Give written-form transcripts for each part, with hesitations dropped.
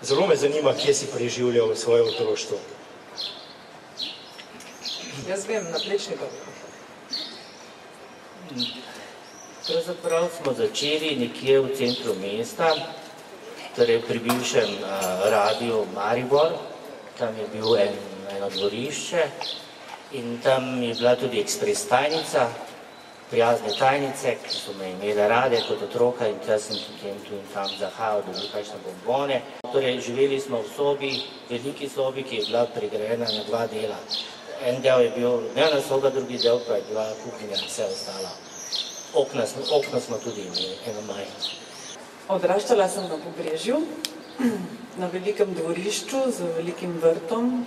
Zelo me zanima, kje si preživljal svoje otroštvo. Jaz vem, na Plečnikovih. Pravzaprav smo začeli nekje v centru mesta, torej pri bivšem radiu Maribor. Tam je bil eno dvorišče in tam je bila tudi ekspres tajnica, prijazne tajnice, ki so me imele rade kot otroka in tja sem potem tu in tam zahajal, dobil kakšne bombone. Torej, živeli smo v sobi, veliki sobi, ki je bila pregrajena na 2 dela. En del je bil dnevna soba, drugi del pa je bila kuhinja in vse ostalo. Okna smo tudi imeli, eno majhno. Odraščala sem na Pobrežju, na velikem dvorišču z velikim vrtom.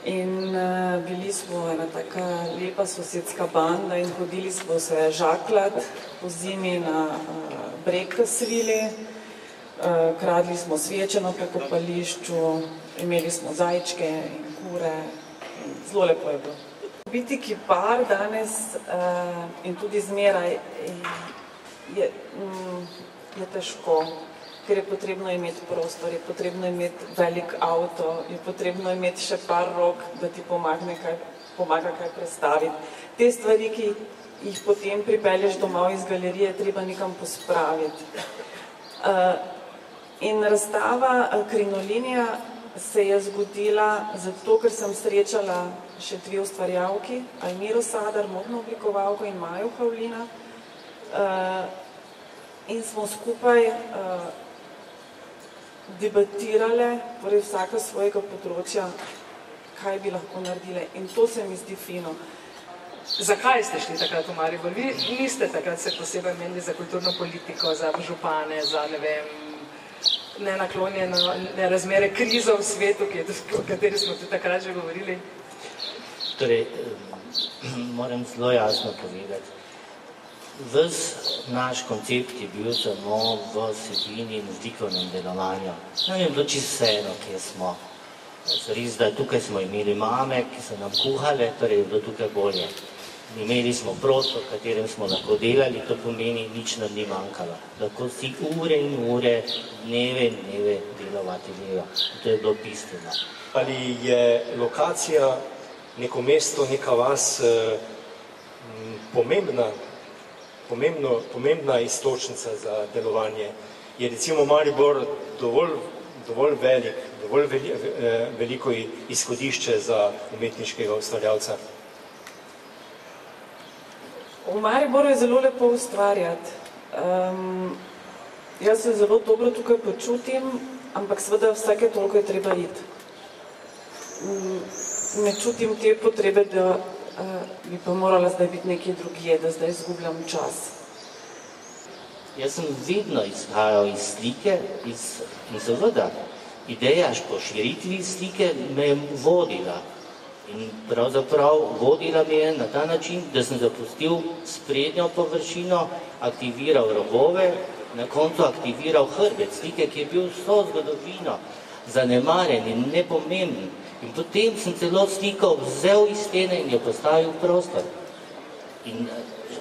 In bili smo ena taka lepa sosedska banda in hodili smo se žaklat po zimi na breg svili. Kradli smo sveče na pokopališču, imeli smo zajčke in kure. Zelo lepo je bilo. Biti kipar danes in tudi zmeraj je težko, ker je potrebno imeti prostor, je potrebno imeti velik avto, je potrebno imeti še par rok, da ti pomaga kaj predstaviti. Te stvari, ki jih potem pripelješ domov iz galerije, treba nekam pospraviti. In razstava Krinolinija se je zgodila zato, ker sem srečala še 2 ustvarjalki, Almiro Sadar, modno oblikovalko, in Majo Havlina. In smo skupaj debatirale, torej vsaka svojega področja, kaj bi lahko naredile. In to se mi zdi fino. Zakaj ste šli takrat v Maribor? Vi niste takrat se posebej menili za kulturno politiko, za župane, za, ne vem, nenaklonjene razmere, krizo v svetu, o kateri smo tudi takrat že govorili? Torej, moram zelo jasno povedati. Ves naš koncept je bil samo v vsebini in likovnem delovanju. Nam je bilo čisto vseeno, kje smo. Res, da tukaj smo imeli mame, ki so nam kuhale, torej je bilo tukaj bolje. Imeli smo prostor, v katerem smo lahko delali, to pomeni, nič nam ni manjkalo. Lahko si ure in ure, dneve in dneve delovati delo. To je bilo bistveno. Ali je lokacija, neko mesto, neka vas pomembna iztočnica za delovanje? Je recimo Maribor dovolj veliko izhodišče za umetniškega ustvarjalca? V Mariboru je zelo lepo ustvarjati. Jaz se zelo dobro tukaj počutim, ampak seveda vsake toliko je treba iti. Ne čutim te potrebe, da bi pa morala zdaj biti nekje drugje, da zdaj izgubljam čas. Jaz sem vedno izhajal iz slike in seveda ideja po širitvi slike me je vodila. In pravzaprav vodila me je na ta način, da sem zapustil sprednjo površino, aktiviral robove, na koncu aktiviral hrbet slike, ki je bil vso zgodovino zanemaren in nepomemben. In potem sem celo sliko vzel iz stene in jo postavil v prostor.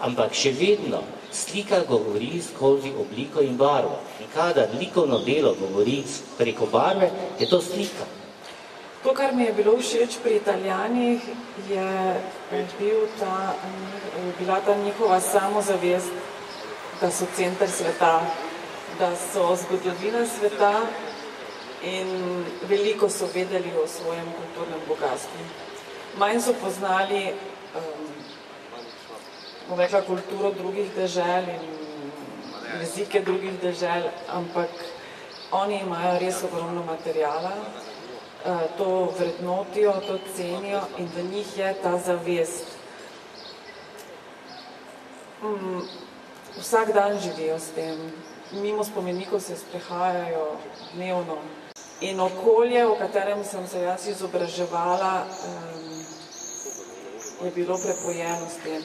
Ampak še vedno slika govori skozi obliko in barvo. In kadar likovno delo govori preko barve, je to slika. To, kar mi je bilo všeč pri Italijanih, je bila ta njihova samozavest, da so center sveta, da so zgodovina sveta in veliko so vedeli o svojem kulturnem bogastvu. Manj so poznali kulturo drugih dežel in jezike drugih dežel, ampak oni imajo res ogromno materiala, to vrednotijo, to cenijo in v njih je ta zavest. Vsak dan živijo s tem. Mimo spomenikov se sprehajajo dnevno. In okolje, v katerem sem se jaz izobraževala, je bilo prepojeno s tem.